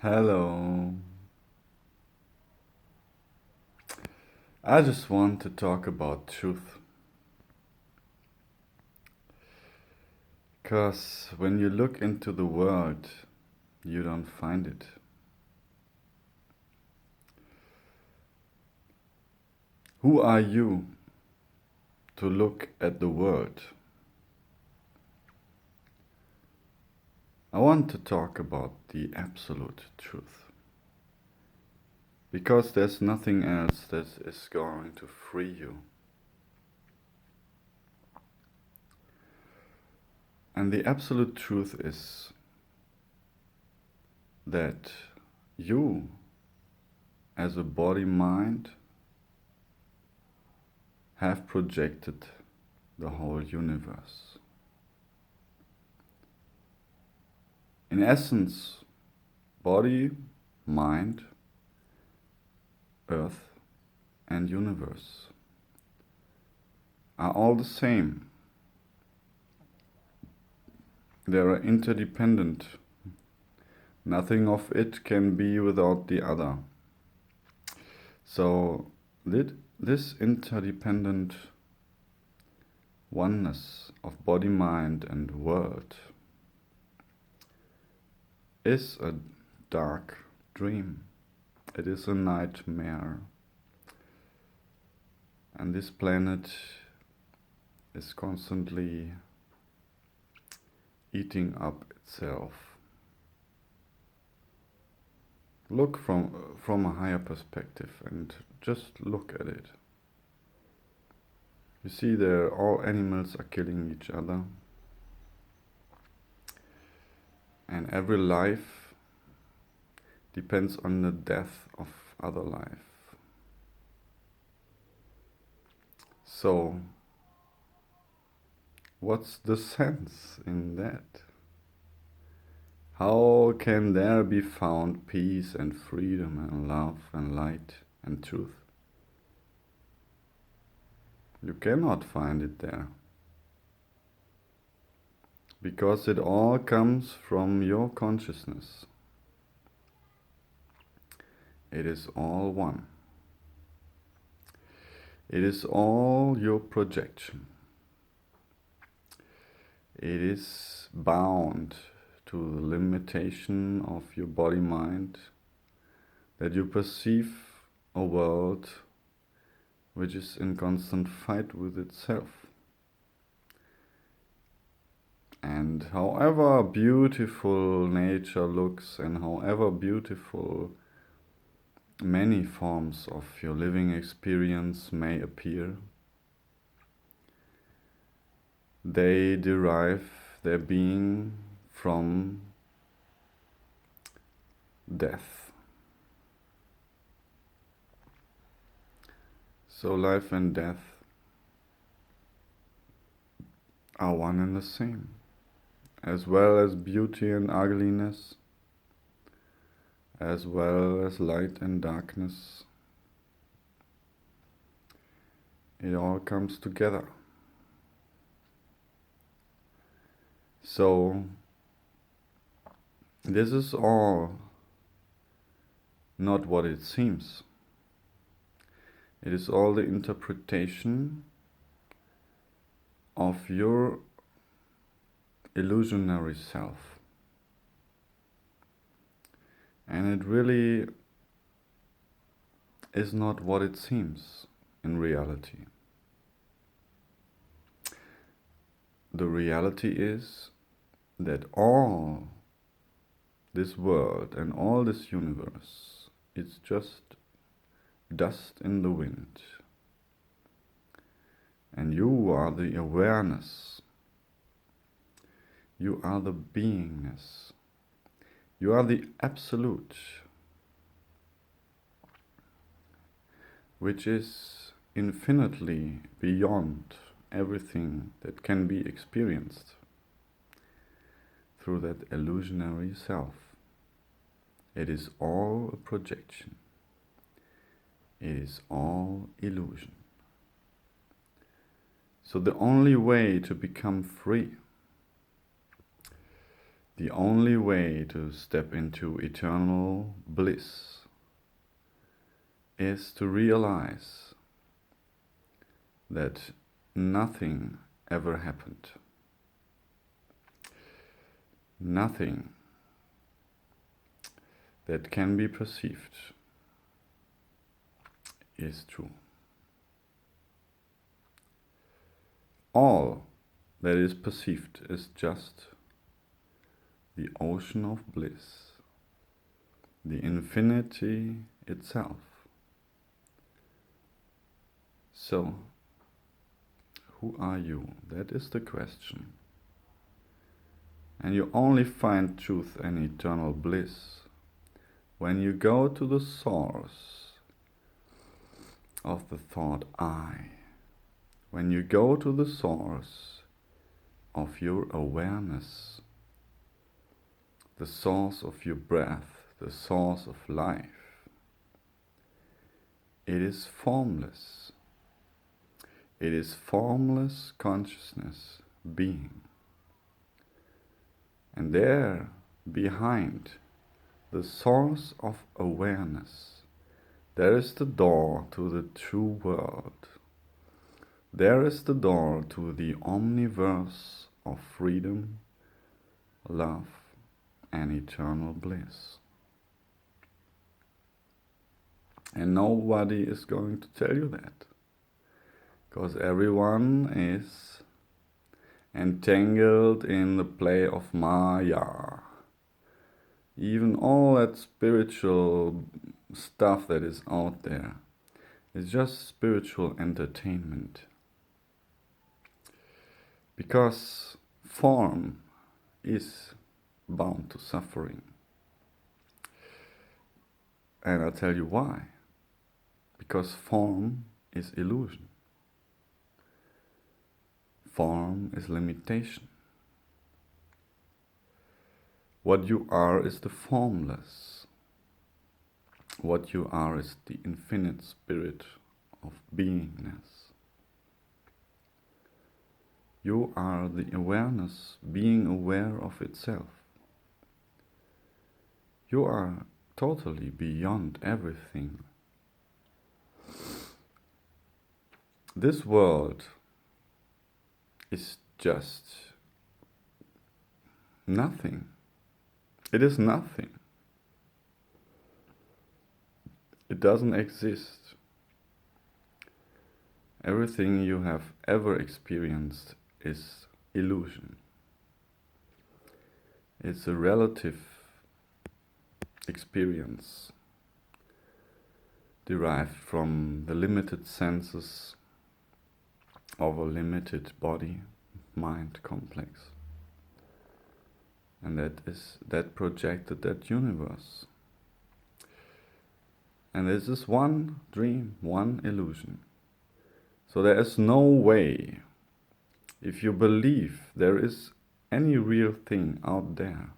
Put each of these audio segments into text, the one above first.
Hello. I just want to talk about truth. Because when you look into the world, you don't find it. Who are you to look at the world? I want to talk about the absolute truth. Because there's nothing else that is going to free you. And the absolute truth is that you, as a body-mind, have projected the whole universe. In essence, body, mind, earth and universe are all the same. They are interdependent. Nothing of it can be without the other. So this interdependent oneness of body, mind and world is a dark dream. It is a nightmare. And this planet is constantly eating up itself. Look from a higher perspective and just look at it. You see there all animals are killing each other. And every life depends on the death of other life. So, what's the sense in that? How can there be found peace and freedom and love and light and truth? You cannot find it there. Because it all comes from your consciousness. It is all one. It is all your projection. It is bound to the limitation of your body-mind that you perceive a world which is in constant fight with itself. And however beautiful nature looks and however beautiful many forms of your living experience may appear, they derive their being from death. So life and death are one and the same, as well as beauty and ugliness, as well as light and darkness. It all comes together. So, this is all not what it seems. It is all the interpretation of your illusionary self. And it really is not what it seems in reality. The reality is that all this world and all this universe is just dust in the wind. And you are the awareness. You are the beingness. You are the absolute, which is infinitely beyond everything that can be experienced through that illusionary self. It is all a projection. It is all illusion. So the only way to become free The only way to step into eternal bliss is to realize that nothing ever happened. Nothing that can be perceived is true. All that is perceived is just the ocean of bliss, the infinity itself. So, who are you? That is the question. And you only find truth and eternal bliss when you go to the source of the thought I. When you go to the source of your awareness, the source of your breath, the source of life. It is formless. It is formless consciousness, being. And there, behind the source of awareness, there is the door to the true world. There is the door to the omniverse of freedom, love, and eternal bliss. And nobody is going to tell you that, because everyone is entangled in the play of Maya. Even all that spiritual stuff that is out there is just spiritual entertainment. Because form is bound to suffering. And I'll tell you why. Because form is illusion. Form is limitation. What you are is the formless. What you are is the infinite spirit of beingness. You are the awareness being aware of itself. You are totally beyond everything. This world is just nothing. It is nothing. It doesn't exist. Everything you have ever experienced is illusion. It's a relative experience derived from the limited senses of a limited body-mind complex. And that projected that universe. And this is one dream, one illusion. So there is no way, if you believe there is any real thing out there,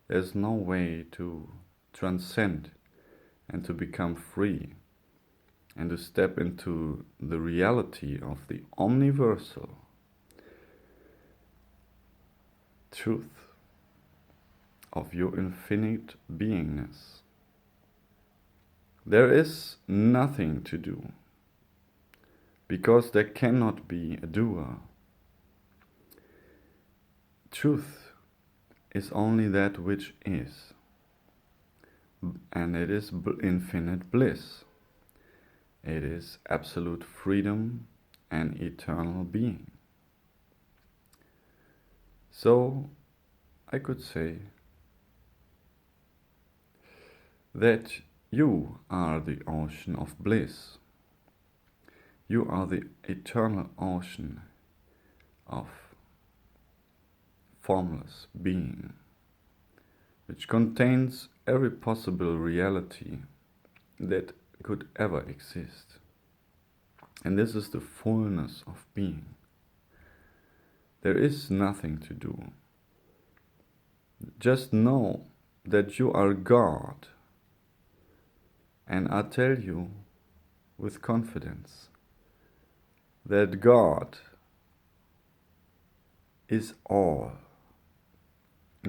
there's no way to transcend and to become free and to step into the reality of the omniversal truth of your infinite beingness. There is nothing to do, because there cannot be a doer. Truth is only that which is, and it is infinite bliss. It is absolute freedom and eternal being. So I could say that you are the ocean of bliss. You are the eternal ocean of formless being, which contains every possible reality that could ever exist. And this is the fullness of being. There is nothing to do. Just know that you are God. And I tell you with confidence that God is all.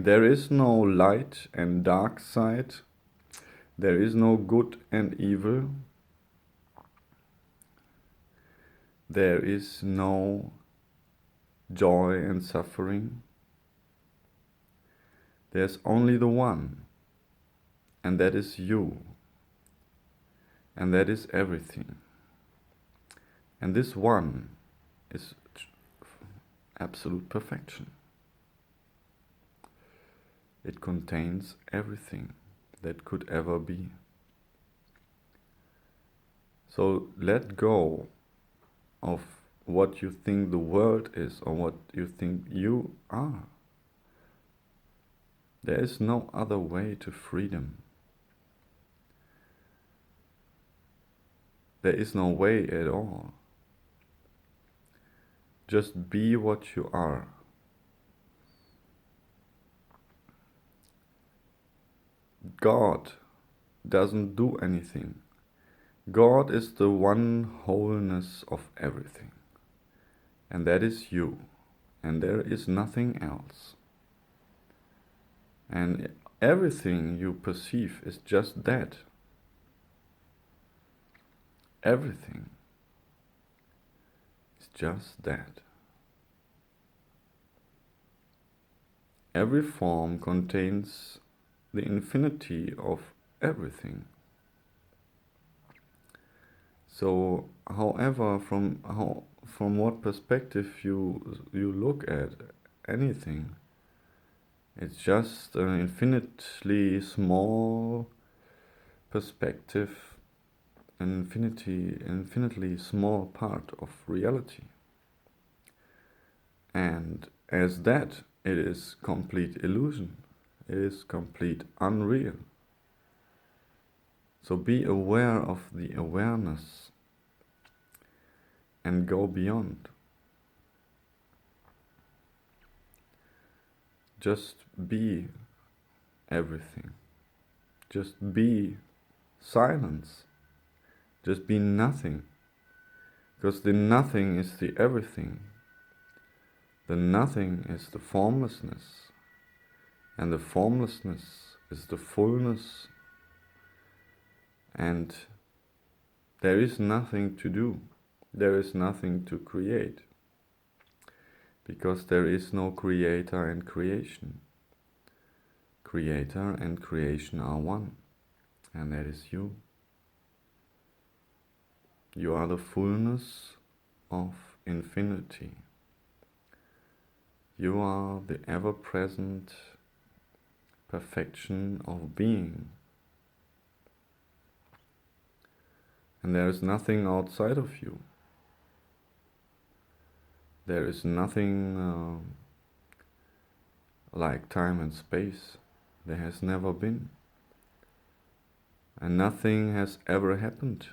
There is no light and dark side. There is no good and evil. There is no joy and suffering. There's only the one, and that is you, and that is everything. And this one is absolute perfection. It contains everything that could ever be. So let go of what you think the world is or what you think you are. There is no other way to freedom. There is no way at all. Just be what you are. God doesn't do anything. God is the one wholeness of everything. And that is you. And there is nothing else. And everything you perceive is just that. Everything is just that. Every form contains the infinity of everything. So, however, from what perspective you look at anything, it's just an infinitely small perspective, an infinitely small part of reality. And as that, it is complete illusion. It is complete unreal. So be aware of the awareness and go beyond. Just be everything. Just be silence. Just be nothing. Because the nothing is the everything. The nothing is the formlessness. And the formlessness is the fullness. And there is nothing to do. There is nothing to create. Because there is no creator and creation. Creator and creation are one. And that is you. You are the fullness of infinity. You are the ever-present perfection of being. And there is nothing outside of you. There is nothing like time and space. There has never been. And nothing has ever happened.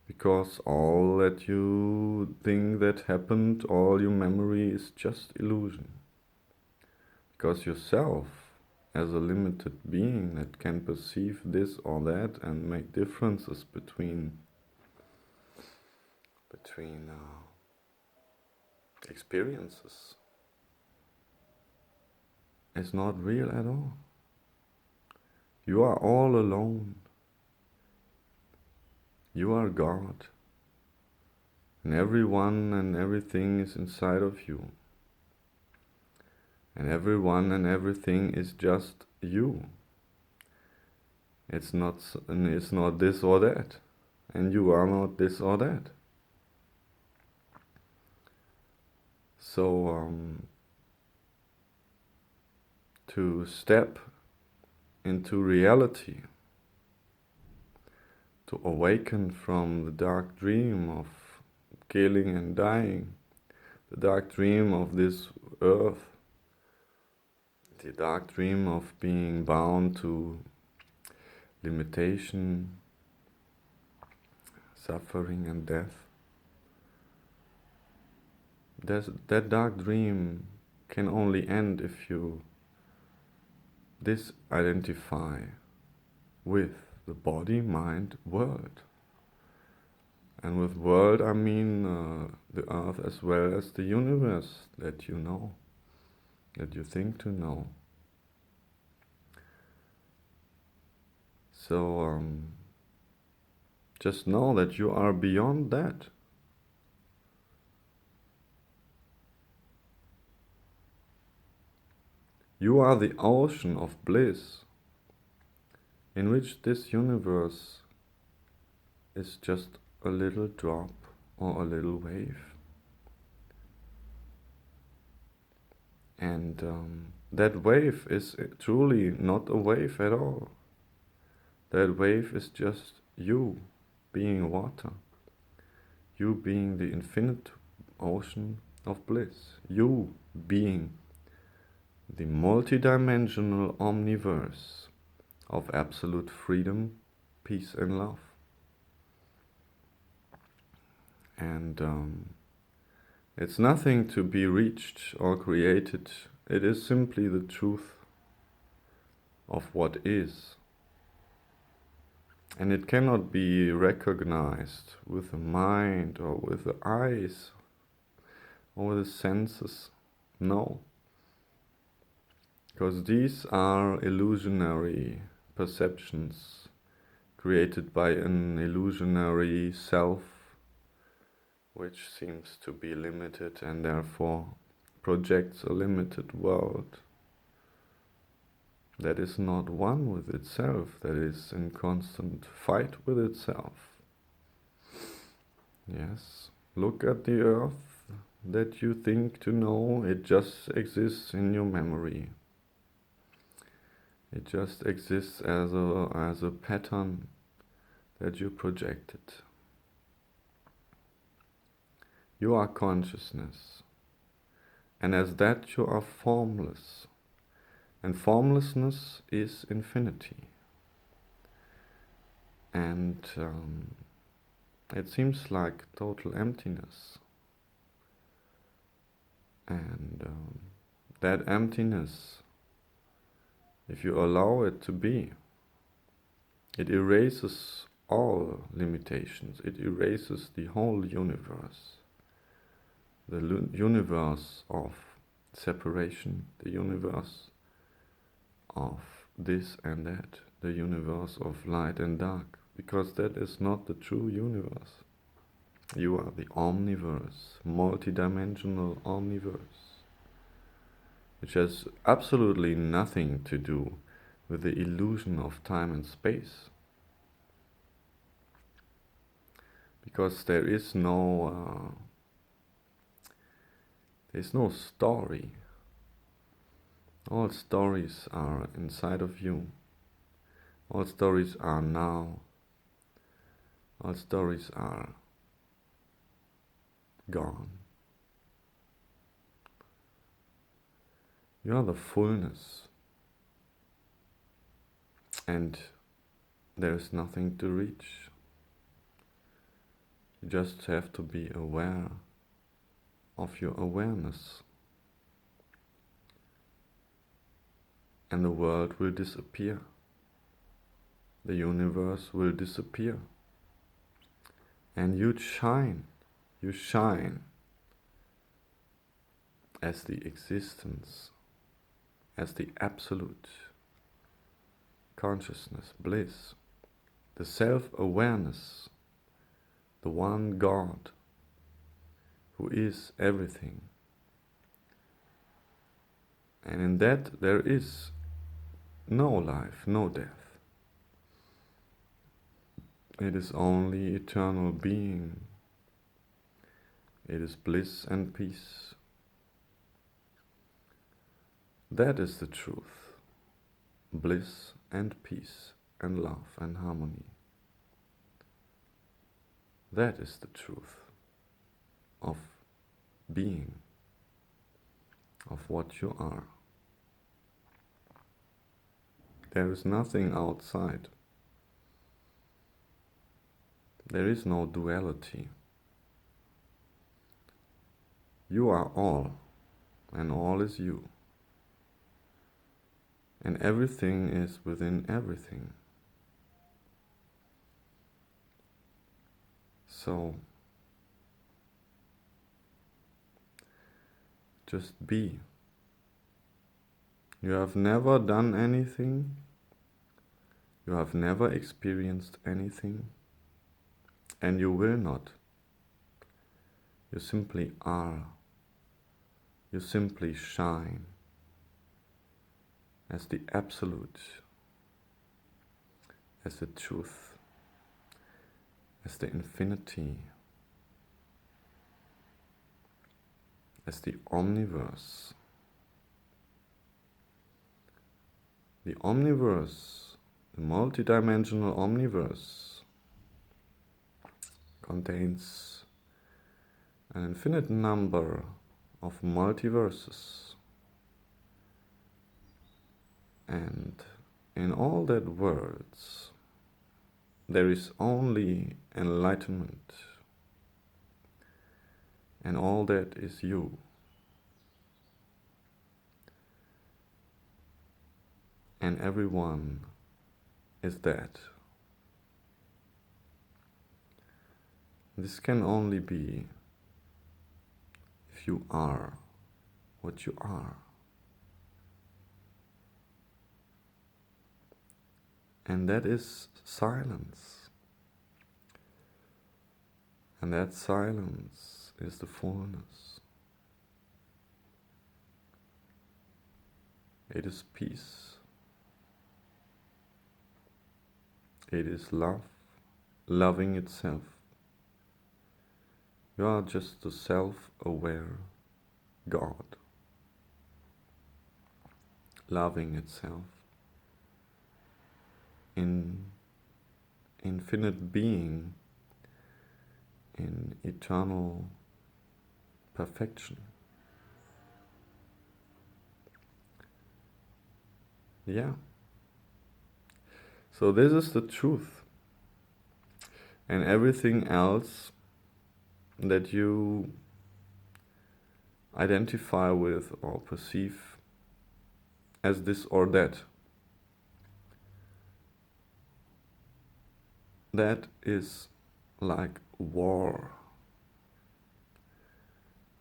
Because all that you think that happened, all your memory is just illusion. Because yourself, as a limited being that can perceive this or that and make differences between experiences, is not real at all. You are all alone. You are God. And everyone and everything is inside of you. And everyone and everything is just you. It's not this or that. And you are not this or that. So, to step into reality, to awaken from the dark dream of killing and dying, the dark dream of this earth, the dark dream of being bound to limitation, suffering and death. That dark dream can only end if you disidentify with the body, mind, world. And with world I mean the earth as well as the universe that you know. that you think to know. So just know that you are beyond that. You are the ocean of bliss in which this universe is just a little drop or a little wave. And that wave is truly not a wave at all. That wave is just you being water. You being the infinite ocean of bliss. You being the multidimensional omniverse of absolute freedom, peace and love. And it's nothing to be reached or created. It is simply the truth of what is. And it cannot be recognized with the mind or with the eyes or with the senses. No. Because these are illusionary perceptions created by an illusionary self, which seems to be limited and therefore projects a limited world that is not one with itself, that is in constant fight with itself. Yes, look at the earth that you think to know. It just exists in your memory. It just exists as a pattern that you projected. You are consciousness, and as that you are formless, and formlessness is infinity. And it seems like total emptiness. And that emptiness, if you allow it to be, it erases all limitations. It erases the whole universe. The universe of separation, the universe of this and that, the universe of light and dark, because that is not the true universe. You are the omniverse, multidimensional omniverse, which has absolutely nothing to do with the illusion of time and space. Because there is no story. All stories are inside of you. All stories are now. All stories are gone. You are the fullness. And there is nothing to reach. You just have to be aware of your awareness. And the world will disappear. The universe will disappear. And you shine as the existence, as the absolute consciousness, bliss, the self-awareness, the one God who is everything. And in that there is no life, no death. It is only eternal being. It is bliss and peace. That is the truth. Bliss and peace and love and harmony. That is the truth of being, of what you are. There is nothing outside. There is no duality. You are all, and all is you. And everything is within everything. So, just be You have never done anything. You have never experienced anything. And you will not. You simply are. You simply shine as the absolute, as the truth, as the infinity, as the omniverse. The omniverse, the multidimensional omniverse, contains an infinite number of multiverses. And in all that worlds, there is only enlightenment. And all that is you. And everyone is that. This can only be if you are what you are. And that is silence. And that silence is the fullness. It is peace. It is love, loving itself. You are just a self-aware God, loving itself in infinite being, in eternal perfection. Yeah. So this is the truth. And everything else that you identify with or perceive as this or that, that is like war.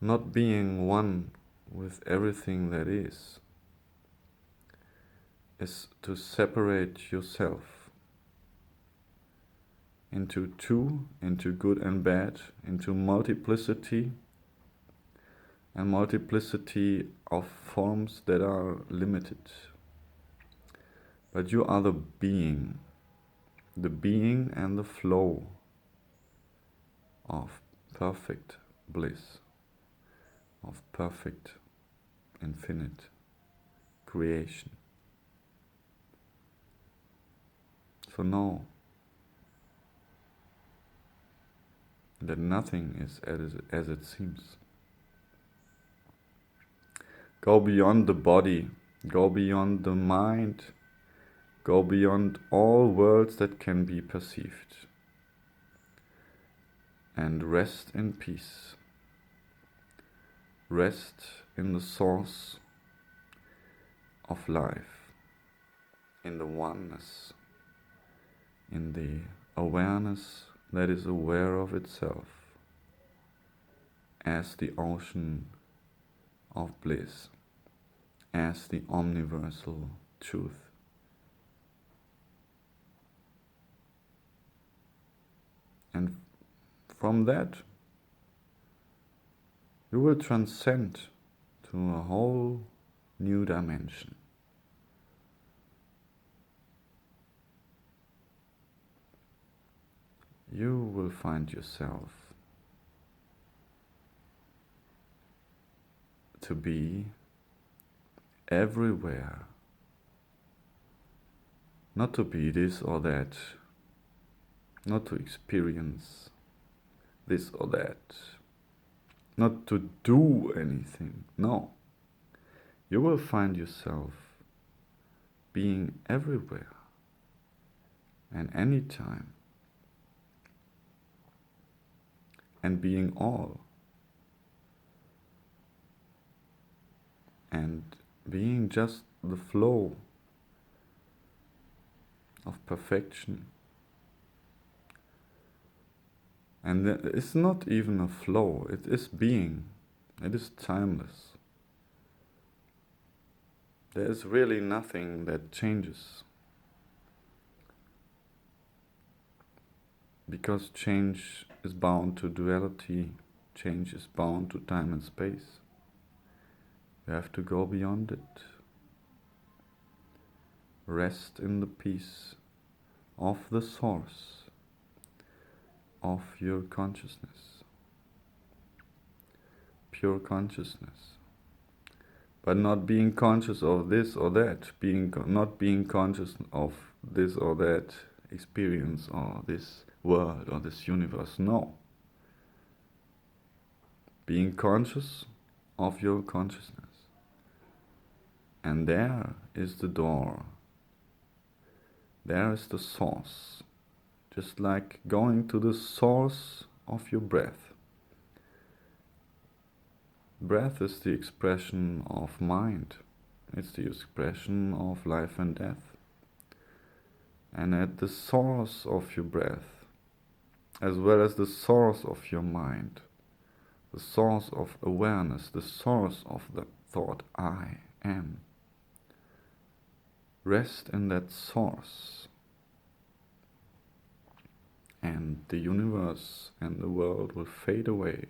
Not being one with everything that is to separate yourself into two, into good and bad, into multiplicity, and multiplicity of forms that are limited. But you are the being and the flow of perfect bliss, of perfect infinite creation. So know that nothing is as it seems. Go beyond the body, go beyond the mind, go beyond all worlds that can be perceived, and rest in peace. Rest in the source of life, in the oneness, in the awareness that is aware of itself as the ocean of bliss, as the omniversal truth. And from that, you will transcend to a whole new dimension. You will find yourself to be everywhere, not to be this or that, not to experience this or that, not to do anything. No, you will find yourself being everywhere and anytime, and being all, and being just the flow of perfection. And it's not even a flow, it is being, it is timeless. there's really nothing that changes. Because change is bound to duality, change is bound to time and space. You have to go beyond it. Rest in the peace of the source of your consciousness. Pure consciousness. But not being conscious of this or that, not being conscious of this or that experience or this world or this universe, no. Being conscious of your consciousness. And there is the door. There is the source. Just like going to the source of your breath. Breath is the expression of mind. It's the expression of life and death. And at the source of your breath, as well as the source of your mind, the source of awareness, the source of the thought I am, rest in that source. And the universe and the world will fade away.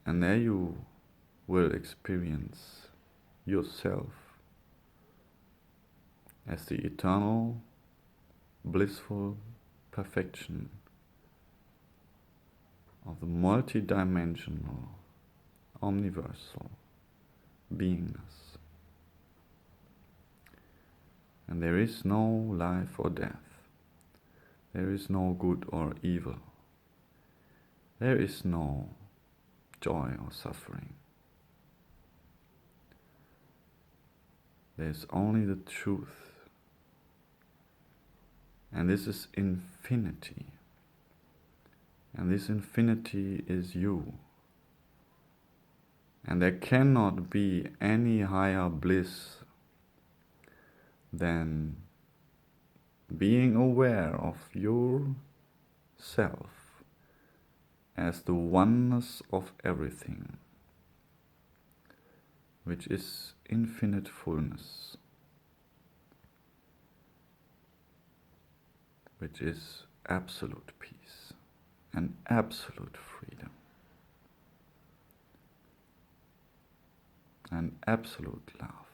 And there you will experience yourself as the eternal, blissful perfection of the multidimensional, omniversal beingness. And there is no life or death. There is no good or evil. There is no joy or suffering. There is only the truth. And this is infinity. And this infinity is you. And there cannot be any higher bliss than being aware of yourself as the oneness of everything, which is infinite fullness, which is absolute peace and absolute freedom and absolute love.